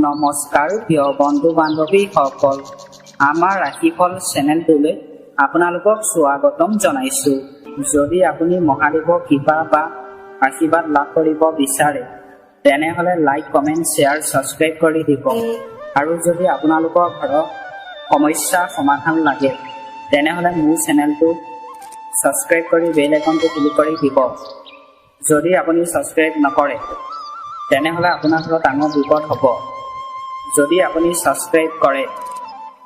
নমস্কাৰ প্ৰিয় বন্ধু বান্ধৱীসকল, আমাৰ ৰাশিফল চেনেলটোলৈ আপোনালোকক স্বাগতম জনাইছোঁ। যদি আপুনি মহাদেৱৰ কৃপা বা আশীৰ্বাদ লাভ কৰিব বিচাৰে তেনেহ'লে লাইক, কমেণ্ট, শ্বেয়াৰ, ছাবস্ক্ৰাইব কৰি দিব। আৰু যদি আপোনালোকৰ ঘৰৰ সমস্যাৰ সমাধান লাগে তেনেহ'লে মোৰ চেনেলটো ছাবস্ক্ৰাইব কৰি বেল আইকনটো ক্লিক কৰি দিব। যদি আপুনি ছাবস্ক্ৰাইব নকৰে তেনেহ'লে আপোনাৰ ঘৰত ডাঙৰ বিপদ হ'ব। যদি আপুনি ছাবস্ক্ৰাইব কৰে,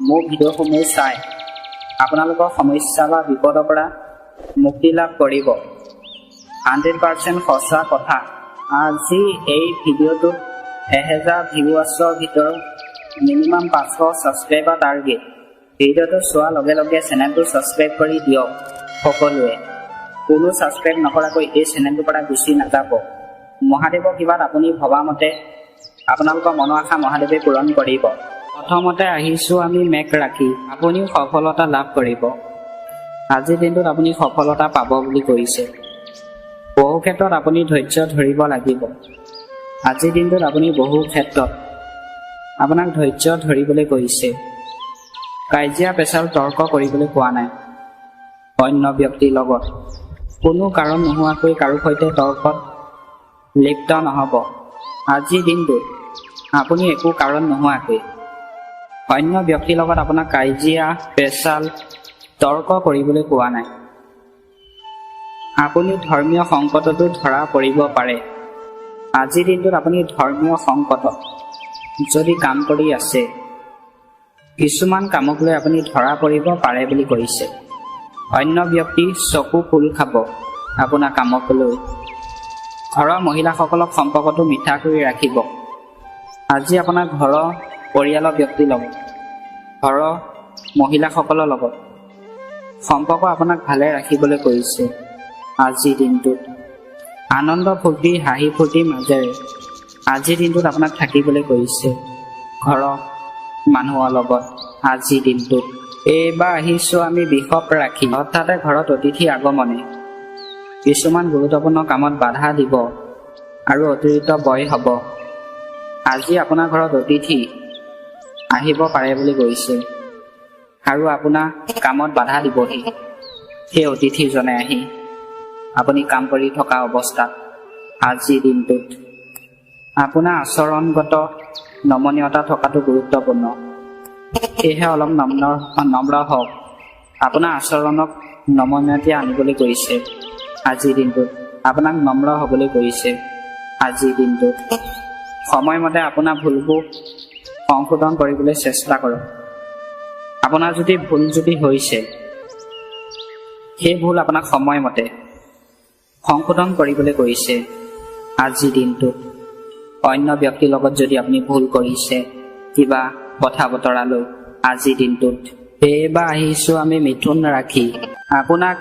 মোৰ ভিডিঅ'সমূহ চাই আপোনালোকৰ সমস্যা বা বিপদৰ পৰা মুক্তি লাভ কৰিব। 100% সঁচা কথা। আজি এই ভিডিঅ'টোত 1000 ভিউৱাৰ্ছৰ ভিতৰত মিনিমাম 500 ছাবস্ক্ৰাইবাৰ টাৰ্গেট। ভিডিঅ'টো চোৱাৰ লগে লগে চেনেলটো ছাবস্ক্ৰাইব কৰি দিয়ক সকলোৱে। কোনো ছাবস্ক্ৰাইব নকৰাকৈ এই চেনেলটোৰ পৰা গুচি নাযাব। মহাদেৱৰ কৃপাত আপুনি ভবা মতে আপোনালোকৰ মনৰ আশা মহাদেৱে পূৰণ কৰিব। প্ৰথমতে আহিছোঁ আমি মেঘ ৰাশি। আপুনিও সফলতা লাভ কৰিব। আজিৰ দিনটোত আপুনি সফলতা পাব বুলি কৈছে। বহু ক্ষেত্ৰত আপুনি ধৈৰ্য ধৰিব লাগিব। আজিৰ দিনটোত আপুনি বহু ক্ষেত্ৰত আপোনাক ধৈৰ্য ধৰিবলৈ কৈছে। কাজিয়া পেচাল তৰ্ক কৰিবলৈ কোৱা নাই। অন্য ব্যক্তিৰ লগত কোনো কাৰণ নোহোৱাকৈ কাৰো সৈতে তৰ্কত লিপ্ত নহ'ব। আজিৰ দিনটোত আপুনি একো কাৰণ নোহোৱাকৈ অন্য ব্যক্তিৰ লগত আপোনাক কাজিয়া পেচাল তৰ্ক কৰিবলৈ কোৱা নাই। আপুনি ধৰ্মীয় সংকটতো ধৰা পৰিব পাৰে। আজিৰ দিনটোত আপুনি ধৰ্মীয় সংকটত যদি কাম কৰি আছে, কিছুমান কামক লৈ আপুনি ধৰা পৰিব পাৰে বুলি কৈছে। অন্য ব্যক্তি চকু ফুল খাব আপোনাৰ কামক লৈ। ঘৰৰ মহিলাসকলক সম্পৰ্কটো মিঠা কৰি ৰাখিব। আজি আপোনাৰ ঘৰৰ পৰিয়ালৰ ব্যক্তিৰ লগত, ঘৰৰ মহিলাসকলৰ লগত সম্পৰ্ক আপোনাক ভালে ৰাখিবলৈ কৈছে। আজিৰ দিনটোত আনন্দ ফূৰ্তি হাঁহি ফূৰ্তিৰ মাজেৰে আজিৰ দিনটোত আপোনাক থাকিবলৈ কৈছে ঘৰৰ মানুহৰ লগত। আজিৰ দিনটোত এইবাৰ আহিছোঁ আমি বৃষভ ৰাশি। হঠাতে ঘৰত অতিথি আগমনে কিছুমান গুৰুত্বপূৰ্ণ কামত বাধা দিব আৰু অতিৰিক্ত ব্যয় হ'ব। আজি আপোনাৰ ঘৰত অতিথি আহিব পাৰে বুলি কৈছে আৰু আপোনাৰ কামত বাধা দিবহি। সেই অতিথিজনে আহি আপুনি কাম কৰি থকা অৱস্থাত আজিৰ দিনটোত আপোনাৰ আচৰণগত নমনীয়তা থকাটো গুৰুত্বপূৰ্ণ। সেয়েহে অলপ নম্ৰ হওক। আপোনাৰ আচৰণক নমনীয়তা আনিবলৈ কৈছে। আজিৰ দিনটোত আপোনাক নম্ৰ হ'বলৈ কৈছে। আজিৰ দিনটোত সময়মতে আপোনাৰ ভুলবোৰ সংশোধন কৰিবলৈ চেষ্টা কৰক। আপোনাৰ ভুল যদি হৈছে, সেই ভুল আপোনাক সময়মতে সংশোধন কৰিবলৈ কৈছে। আজিৰ দিনটোত অন্য ব্যক্তিৰ লগত যদি আপুনি ভুল কৰিছে কিবা কথা বতৰা লৈ আজিৰ দিনটোত। এইবাৰ আহিছোঁ আমি মিথুন ৰাশি। আপোনাৰ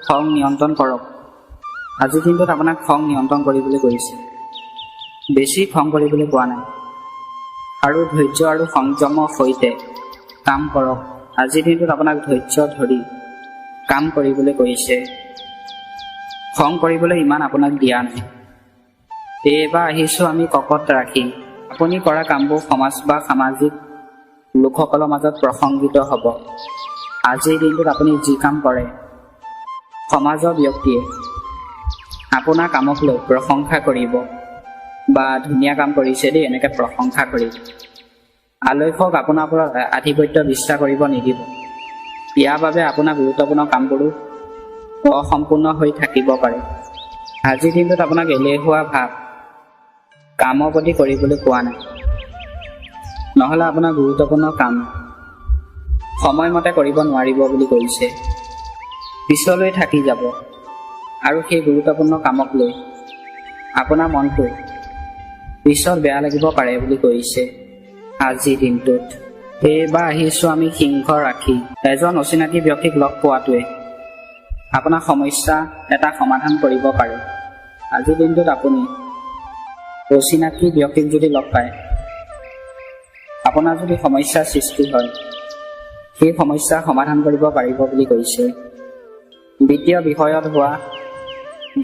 খং নিয়ন্ত্ৰণ কৰক। আজিৰ দিনটোত আপোনাক খং নিয়ন্ত্ৰণ কৰিবলৈ কৈছে। বেছি খং কৰিবলৈ কোৱা নাই আৰু ধৈৰ্য আৰু সংযমৰ সৈতে কাম কৰক। আজিৰ দিনটোত আপোনাক ধৈৰ্য ধৰি কাম কৰিবলৈ কৈছে। খং কৰিবলৈ ইমান আপোনাক দিয়া নাই। এইবাৰ আহিছোঁ আমি কৰ্কট ৰাশি। আপুনি কৰা কামবোৰ সমাজ বা সামাজিক লোকসকলৰ মাজত প্ৰসংগিত হ'ব। আজিৰ দিনটোত আপুনি যি কাম কৰে সমাজৰ ব্যক্তিয়ে আপোনাৰ কামক লৈ প্ৰশংসা কৰিব বা ধুনীয়া কাম কৰিছে দেই এনেকৈ প্ৰশংসা কৰিব। আলস্যক আপোনাৰ ওপৰত আধিপত্য বিশ্বাস কৰিব নিদিব। ইয়াৰ বাবে আপোনাৰ গুৰুত্বপূৰ্ণ কামবোৰো অসম্পূৰ্ণ হৈ থাকিব পাৰে। আজিৰ দিনটোত আপোনাক এলেহুৱা ভাৱ কামৰ প্ৰতি কৰিবলৈ কোৱা নাই, নহ'লে আপোনাৰ গুৰুত্বপূৰ্ণ কাম সময়মতে কৰিব নোৱাৰিব বুলি কৈছে। পিছলৈ থাকি যাব আৰু সেই গুৰুত্বপূৰ্ণ কামক লৈ আপোনাৰ মনটো পিছত বেয়া লাগিব পাৰে বুলি কৈছে। আজিৰ দিনটোত এইবাৰ আহিছোঁ আমি সিংহ ৰাশি। এজন অচিনাকি ব্যক্তিক লগ পোৱাটোৱে আপোনাৰ সমস্যা এটা সমাধান কৰিব পাৰে। আজিৰ দিনটোত আপুনি অচিনাকি ব্যক্তিক যদি লগ পায়, আপোনাৰ যদি সমস্যাৰ সৃষ্টি হয়, সেই সমস্যা সমাধান কৰিব পাৰিব বুলি কৈছে। বিত্তীয় বিষয়ত হোৱা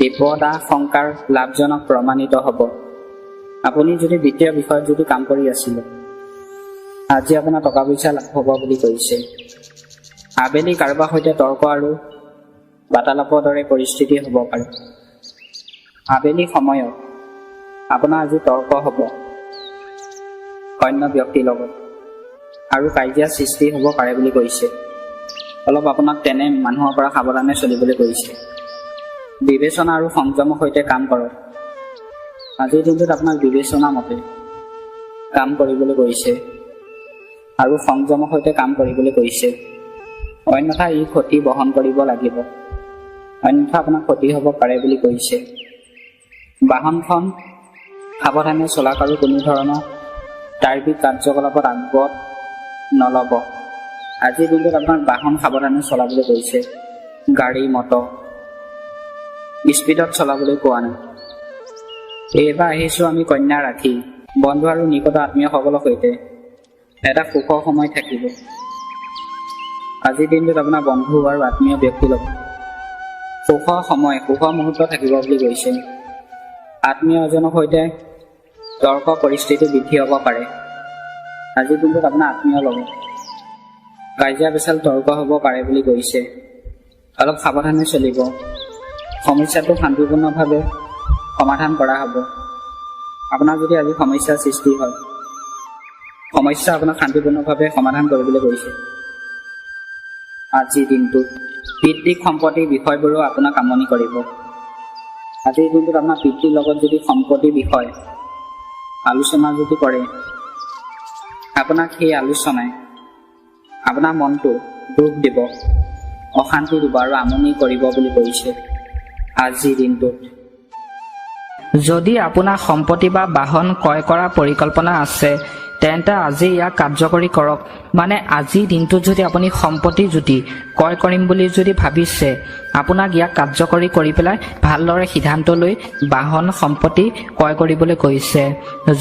বিপদাশংকাৰ লাভজনক প্ৰমাণিত হ'ব। আপুনি যদি বিত্তীয় বিষয়ত যদি কাম কৰি আছিলে, আজি আপোনাৰ টকা পইচা লাভ হ'ব বুলি কৈছে। আবেলি কাৰোবাৰ সৈতে তৰ্ক আৰু বাৰ্তালাপৰ দৰে পৰিস্থিতি হ'ব পাৰে। আবেলি সময়ত আপোনাৰ আজি তৰ্ক হ'ব অন্য ব্যক্তিৰ লগত আৰু কাজিয়া সৃষ্টি হ'ব পাৰে বুলি কৈছে। অলপ আপোনাক তেনে মানুহৰ পৰা সাৱধানে চলিবলৈ কৈছে। বিবেচনা আৰু সংযমৰ সৈতে কাম কৰক। আজিৰ দিনটোত আপোনাক বিবেচনা মতে কাম কৰিবলৈ কৈছে আৰু সংযমৰ সৈতে কাম কৰিবলৈ কৈছে। অন্যথা ই ক্ষতি বহন কৰিব লাগিব, অন্যথা আপোনাৰ ক্ষতি হ'ব পাৰে বুলি কৈছে। বাহনখন সাৱধানে চলাওক আৰু কোনো ধৰণৰ তাৰ্কিক কাৰ্যকলাপত আগবঢ় নল'ব। আজিৰ দিনটোত আপোনাক বাহন সাৱধানে চলাবলৈ কৈছে। গাড়ী মটৰ স্পীডত চলাবলৈ কোৱা নাই। এইবাৰ আহিছোঁ আমি কন্যা ৰাখি বন্ধু আৰু নিকট আত্মীয়সকলৰ সৈতে এটা সুখৰ সময় থাকিব। আজিৰ দিনটোত আপোনাৰ বন্ধু আৰু আত্মীয় ব্যক্তিৰ লগত সুখৰ সময়, সুখৰ মুহূৰ্ত থাকিব বুলি কৈছে। আত্মীয় এজনৰ সৈতে তৰ্ক পৰিস্থিতি বৃদ্ধি হ'ব পাৰে। আজিৰ দিনটোত আপোনাৰ আত্মীয়ৰ লগত কাজিয়া পেচাল তৰ্ক হ'ব পাৰে বুলি কৈছে। অলপ সাৱধানে চলিব। সমস্যাটো শান্তিপূৰ্ণভাৱে সমাধান কৰা হ'ব। আপোনাৰ যদি আজি সমস্যাৰ সৃষ্টি হয়, সমস্যা আপোনাক শান্তিপূৰ্ণভাৱে সমাধান কৰিবলৈ কৈছে। আজিৰ দিনটোত পিতৃক সম্পত্তিৰ বিষয়বোৰো আপোনাক আমনি কৰিব। আজিৰ দিনটোত আপোনাৰ পিতৃৰ লগত যদি সম্পত্তিৰ বিষয় আলোচনা যদি কৰে, আপোনাক সেই আলোচনাই আপোনাৰ মনটো দুখ দিব, অশান্তি দিব আৰু আমনি কৰিব বুলি কৈছে। আজিৰ দিনটোত যদি আপোনাৰ সম্পত্তি বা বাহন ক্ৰয় কৰাৰ পৰিকল্পনা আছে, তেন্তে আজি ইয়াক কাৰ্যকৰী কৰক। মানে আজিৰ দিনটোত যদি আপুনি সম্পত্তি যদি ক্ৰয় কৰিম বুলি যদি ভাবিছে, আপোনাক ইয়াক কাৰ্যকৰী কৰি পেলাই ভালদৰে সিদ্ধান্ত লৈ বাহন সম্পত্তি ক্ৰয় কৰিবলৈ কৈছে।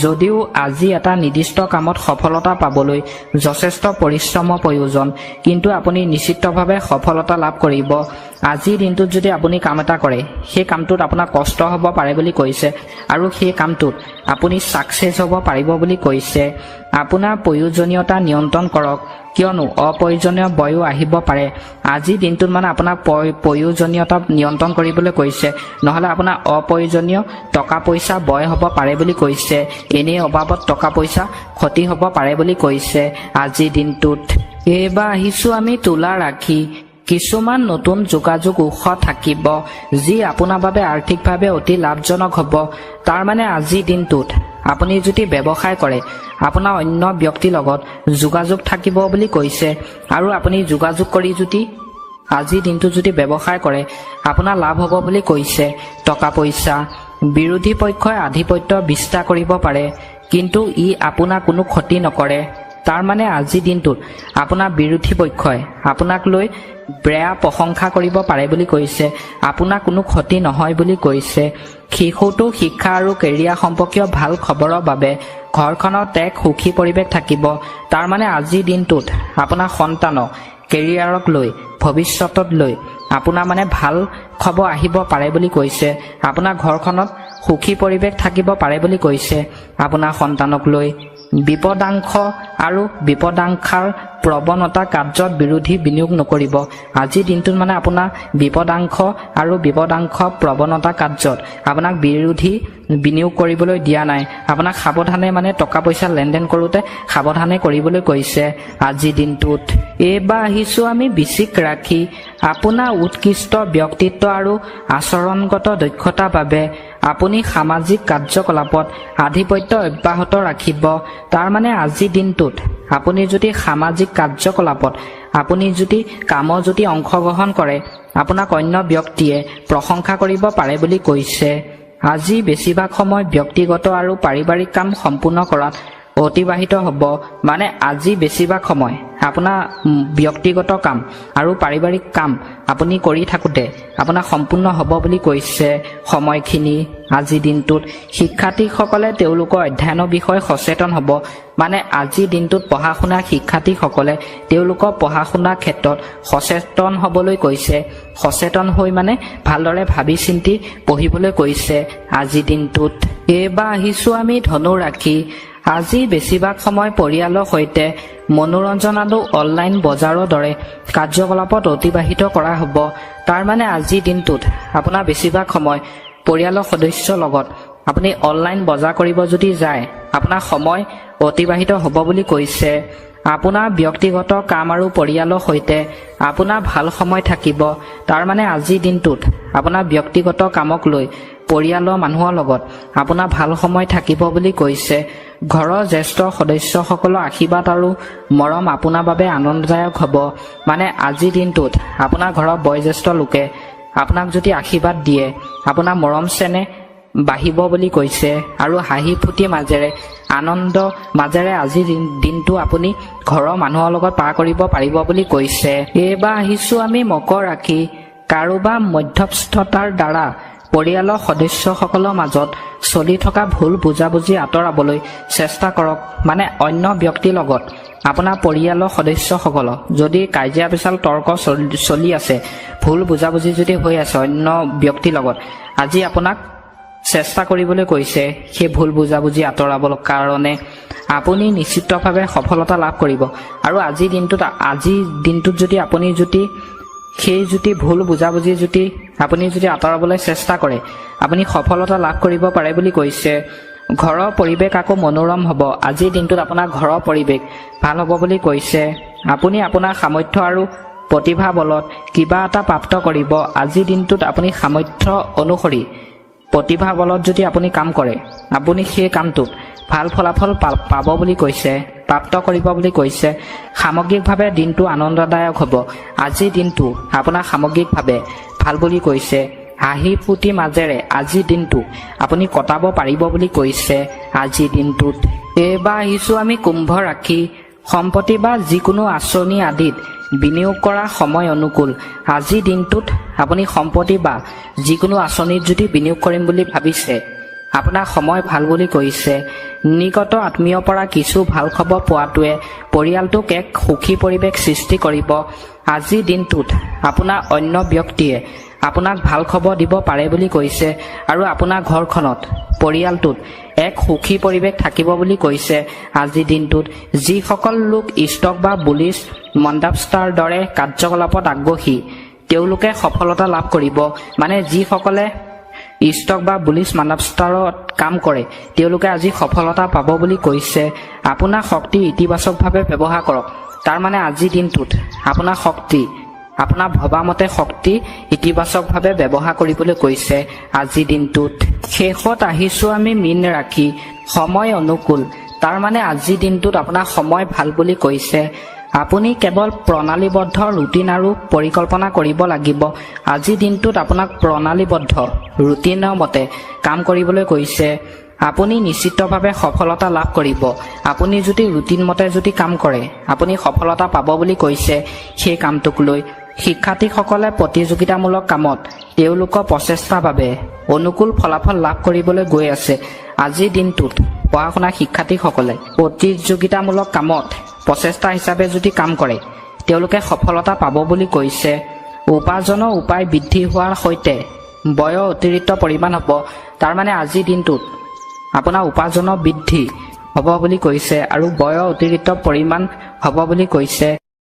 যদিও আজি এটা নিৰ্দিষ্ট কামত সফলতা পাবলৈ যথেষ্ট পৰিশ্ৰমৰ প্ৰয়োজন, কিন্তু আপুনি নিশ্চিতভাৱে সফলতা লাভ কৰিব। আজিৰ দিনটোত যদি আপুনি কাম এটা কৰে, সেই কামটোত আপোনাৰ কষ্ট হ'ব পাৰে বুলি কৈছে আৰু সেই কামটোত আপুনি ছাকচেছ হ'ব পাৰিব বুলি কৈছে। আপোনাৰ প্ৰয়োজনীয়তা নিয়ন্ত্ৰণ কৰক, কিয়নো অপ্ৰয়োজনীয় বয়ো আহিব পাৰে। আজিৰ দিনটোত মানে আপোনাক প্ৰয়োজনীয়তা নিয়ন্ত্ৰণ কৰিবলৈ কৈছে, নহ'লে আপোনাৰ অপ্ৰয়োজনীয় টকা পইচা বয় হ'ব পাৰে বুলি কৈছে। এনেই অবাবত টকা পইচা ক্ষতি হ'ব পাৰে বুলি কৈছে আজিৰ দিনটোত। এইবাৰ আহিছোঁ আমি তুলা ৰাশি। কিছুমান নতুন যোগাযোগ উৎস থাকিব, যি আপোনাৰ বাবে আৰ্থিকভাৱে অতি লাভজনক হ'ব। তাৰ মানে আজিৰ দিনটোত আপুনি যদি ব্যৱসায় কৰে, আপোনাৰ অন্য ব্যক্তিৰ লগত যোগাযোগ থাকিব বুলি কৈছে। আৰু আপুনি যোগাযোগ কৰি যদি আজিৰ দিনটোত যদি ব্যৱসায় কৰে, আপোনাৰ লাভ হ'ব বুলি কৈছে। টকা পইচা বিৰোধী পক্ষই আধিপত্য বিস্তাৰ কৰিব পাৰে, কিন্তু ই আপোনাৰ কোনো ক্ষতি নকৰে। তাৰ মানে আজিৰ দিনটোত আপোনাৰ বিৰোধী পক্ষই আপোনাক লৈ বেয়া প্ৰশংসা কৰিব পাৰে বুলি কৈছে। আপোনাৰ কোনো ক্ষতি নহয় বুলি কৈছে। শিশুটো শিক্ষা আৰু কেৰিয়াৰ সম্পৰ্কীয় ভাল খবৰৰ বাবে ঘৰখনত এক সুখী পৰিৱেশ থাকিব। তাৰ মানে আজিৰ দিনটোত আপোনাৰ সন্তানক কেৰিয়াৰক লৈ ভৱিষ্যতত লৈ আপোনাৰ মানে ভাল খবৰ আহিব পাৰে বুলি কৈছে। আপোনাৰ ঘৰখনত সুখী পৰিৱেশ থাকিব পাৰে বুলি কৈছে। আপোনাৰ সন্তানক লৈ বিপদাংশ আৰু বিপদাংশাৰ প্ৰৱণতা কাৰ্যত বিৰোধী বিনিয়োগ নকৰিব। আজিৰ দিনটোত মানে আপোনাৰ বিপদাংশ আৰু বিপদাংশ প্ৰৱণতা কাৰ্যত আপোনাক বিৰোধী বিনিয়োগ কৰিবলৈ দিয়া নাই। আপোনাক সাৱধানে মানে টকা পইচা লেনদেন কৰোঁতে সাৱধানে কৰিবলৈ কৈছে আজিৰ দিনটোত। এইবাৰ আহিছোঁ আমি বৃশ্চিক ৰাশি। আপোনাৰ উৎকৃষ্ট ব্যক্তিত্ব আৰু আচৰণগত দক্ষতাৰ বাবে আপুনি সামাজিক কাৰ্যকলাপত আধিপত্য অব্যাহত ৰাখিব। তাৰ মানে আজিৰ দিনটোত আপুনি যদি সামাজিক কাৰ্যকলাপত আপুনি যদি কামত যদি অংশগ্ৰহণ কৰে, আপোনাক অন্য ব্যক্তিয়ে প্ৰশংসা কৰিব পাৰে বুলি কৈছে। আজি বেছিভাগ সময় ব্যক্তিগত আৰু পাৰিবাৰিক কাম সম্পূৰ্ণ কৰাত অতিবাহিত হ'ব। মানে আজি বেছিভাগ সময় আপোনাৰ ব্যক্তিগত কাম আৰু পাৰিবাৰিক কাম আপুনি কৰি থাকোঁতে আপোনাৰ সম্পূৰ্ণ হ'ব বুলি কৈছে সময়খিনি আজিৰ দিনটোত। শিক্ষাৰ্থীসকলে তেওঁলোকৰ অধ্যয়নৰ বিষয়ে সচেতন হ'ব। মানে আজিৰ দিনটোত পঢ়া শুনা শিক্ষাৰ্থীসকলে তেওঁলোকৰ পঢ়া শুনাৰ ক্ষেত্ৰত সচেতন হ'বলৈ কৈছে। সচেতন হৈ মানে ভালদৰে ভাবি চিন্তি পঢ়িবলৈ কৈছে আজিৰ দিনটোত। এইবাৰ আহিছোঁ আমি ধনু ৰাশি। আজি বেছিভাগ সময় পৰিয়ালৰ সৈতে মনোৰঞ্জন আৰু অনলাইন বজাৰৰ দৰে কাৰ্যকলাপত অতিবাহিত কৰা হ'ব। তাৰ মানে আজিৰ দিনটোত আপোনাৰ বেছিভাগ সময় পৰিয়ালৰ সদস্যৰ লগত আপুনি অনলাইন বজাৰ কৰিব যদি যায় আপোনাৰ সময় অতিবাহিত হ'ব বুলি কৈছে। আপোনাৰ ব্যক্তিগত কাম আৰু পৰিয়ালৰ সৈতে আপোনাৰ ভাল সময় থাকিব। তাৰ মানে আজিৰ দিনটোত আপোনাৰ ব্যক্তিগত কামক লৈ পৰিয়ালৰ মানুহৰ লগত আপোনাৰ ভাল সময় থাকিব বুলি কৈছে। ঘৰৰ জ্যেষ্ঠ সদস্যসকলৰ আশীৰ্বাদ আৰু মৰম আপোনাৰ বাবে আনন্দদায়ক হ'ব। মানে আজিৰ দিনটোত আপোনাৰ ঘৰৰ বয়োজ্যেষ্ঠ লোকে আপোনাক যদি আশীৰ্বাদ দিয়ে আপোনাৰ মৰম চেনেহ বাঢ়িব বুলি কৈছে আৰু হাঁহি ফূৰ্তিৰ মাজেৰে আনন্দ মাজেৰে আজিৰ দিনটো আপুনি ঘৰৰ মানুহৰ লগত পাৰ কৰিব পাৰিব বুলি কৈছে। এইবাৰ আহিছোঁ আমি মকৰ ৰাশি। কাৰোবাৰ মধ্যস্থতাৰ দ্বাৰা পৰিয়ালৰ সদস্যসকলৰ মাজত চলি থকা ভুল বুজাবুজি আঁতৰাবলৈ চেষ্টা কৰক। মানে অন্য ব্যক্তিৰ লগত আপোনাৰ পৰিয়ালৰ সদস্যসকলৰ যদি কাজিয়া পেচাল তৰ্ক চলি আছে, ভুল বুজাবুজি যদি হৈ আছে অন্য ব্যক্তিৰ লগত, আজি আপোনাক চেষ্টা কৰিবলৈ কৈছে সেই ভুল বুজাবুজি আঁতৰাবৰ কাৰণে। আপুনি নিশ্চিতভাৱে সফলতা লাভ কৰিব। আৰু আজিৰ দিনটোত যদি আপুনি সেই ভুল বুজাবুজি আপুনি যদি আঁতৰাবলৈ চেষ্টা কৰে আপুনি সফলতা লাভ কৰিব পাৰে বুলি কৈছে। ঘৰৰ পৰিৱেশ আকৌ মনোৰম হ'ব। আজিৰ দিনটোত আপোনাৰ ঘৰৰ পৰিৱেশ ভাল হ'ব বুলি কৈছে। আপুনি আপোনাৰ সামৰ্থ্য আৰু প্ৰতিভা বলত কিবা এটা প্ৰাপ্ত কৰিব। আজিৰ দিনটোত আপুনি সামৰ্থ্য অনুসৰি প্ৰতিভা বলত যদি আপুনি কাম কৰে আপুনি সেই কামটোত ভাল ফলাফল পাব বুলি কৈছে, প্ৰাপ্ত কৰিব বুলি কৈছে। সামগ্ৰিকভাৱে দিনটো আনন্দদায়ক হ'ব। আজিৰ দিনটো আপোনাৰ সামগ্ৰিকভাৱে ভাল বুলি কৈছে। হাঁহি ফূৰ্তিৰ মাজেৰে আজিৰ দিনটো আপুনি কটাব পাৰিব বুলি কৈছে আজিৰ দিনটোত। এইবাৰ আহিছোঁ আমি কুম্ভ ৰাশি। সম্পত্তি বা যিকোনো আঁচনি আদিত বিনিয়োগ কৰা সময় অনুকূল। আজিৰ দিনটোত আপুনি সম্পত্তি বা যিকোনো আঁচনিত যদি বিনিয়োগ কৰিম বুলি ভাবিছে আপোনাৰ সময় ভাল বুলি কৈছে। নিকট আত্মীয়ৰ পৰা কিছু ভাল খবৰ পোৱাটোৱে পৰিয়ালটোক এক সুখী পৰিৱেশ সৃষ্টি কৰিব। আজিৰ দিনটোত আপোনাৰ অন্য ব্যক্তিয়ে আপোনাক ভাল খবৰ দিব পাৰে বুলি কৈছে আৰু আপোনাৰ ঘৰখনত পৰিয়ালটোত এক সুখী পৰিৱেশ থাকিব বুলি কৈছে আজিৰ দিনটোত। যিসকল লোক ষ্টক বা বুলিছ মণ্ডাপষ্টাৰ দৰে কাৰ্যকলাপত আগ্ৰহী তেওঁলোকে সফলতা লাভ কৰিব। মানে যিসকলে ষ্টক বা বুলিছ মণ্ডাপষ্টাৰত কাম কৰে তেওঁলোকে আজি সফলতা পাব বুলি কৈছে। আপোনাৰ শক্তি ইতিবাচকভাৱে ব্যৱহাৰ কৰক। তাৰ মানে আজিৰ দিনটোত আপোনাৰ শক্তি আপোনাৰ ভবামতে শক্তি ইতিবাচকভাৱে ব্যৱহাৰ কৰিবলৈ কৈছে আজিৰ দিনটোত। শেষত আহিছোঁ আমি মীন ৰাশি। সময় অনুকূল। তাৰ মানে আজিৰ দিনটোত আপোনাৰ সময় ভাল বুলি কৈছে। আপুনি কেৱল প্ৰণালীবদ্ধ ৰুটিন আৰু পৰিকল্পনা কৰিব লাগিব। আজিৰ দিনটোত আপোনাক প্ৰণালীবদ্ধ ৰুটিনৰ মতে কাম কৰিবলৈ কৈছে। আপুনি নিশ্চিতভাৱে সফলতা লাভ কৰিব। আপুনি যদি ৰুটিন মতে যদি কাম কৰে আপুনি সফলতা পাব বুলি কৈছে সেই কামটোক লৈ। শিক্ষাৰ্থীসকলে প্ৰতিযোগিতামূলক কামত তেওঁলোকৰ প্ৰচেষ্টাৰ বাবে অনুকূল ফলাফল লাভ কৰিবলৈ গৈ আছে। আজিৰ দিনটোত পঢ়া শুনা শিক্ষাৰ্থীসকলে প্ৰতিযোগিতামূলক কামত প্ৰচেষ্টা হিচাপে যদি কাম কৰে তেওঁলোকে সফলতা পাব বুলি কৈছে। উপাৰ্জনৰ উপায় বৃদ্ধি হোৱাৰ সৈতে ব্যয়ৰ অতিৰিক্ত পৰিমাণ হ'ব। তাৰ মানে আজিৰ দিনটোত আপোনাৰ উপাৰ্জনৰ বৃদ্ধি হ'ব বুলি কৈছে আৰু ব্যয়ৰ অতিৰিক্ত পৰিমাণ হ'ব বুলি কৈছে।